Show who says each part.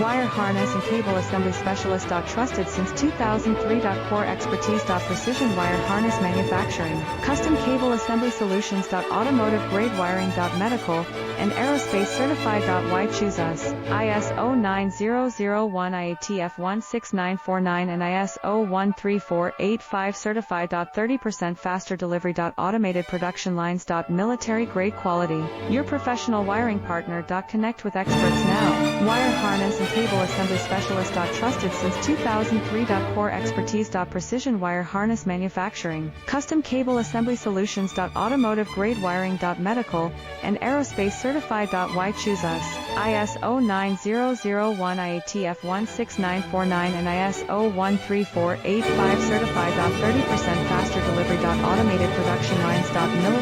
Speaker 1: Wire harness and cable assembly specialist. Trusted since 2003. Core expertise. Precision wire harness manufacturing, custom cable assembly solutions. Automotive grade wiring. Medical and aerospace certified. Why choose us? ISO 9001 IATF 16949 and ISO 13485 certified. 30% faster delivery. Automated production lines. Military grade quality. Your professional wiring partner. Connect with experts now. Wire harness and cable assembly specialist. Trusted since 2003. Core expertise. Precision wire harness manufacturing, custom cable assembly solutions. Automotive grade wiring. Medical and aerospace certified. Why choose us? ISO 9001 IATF 16949 and ISO 13485 certified. 30% faster delivery. Automated production lines. Military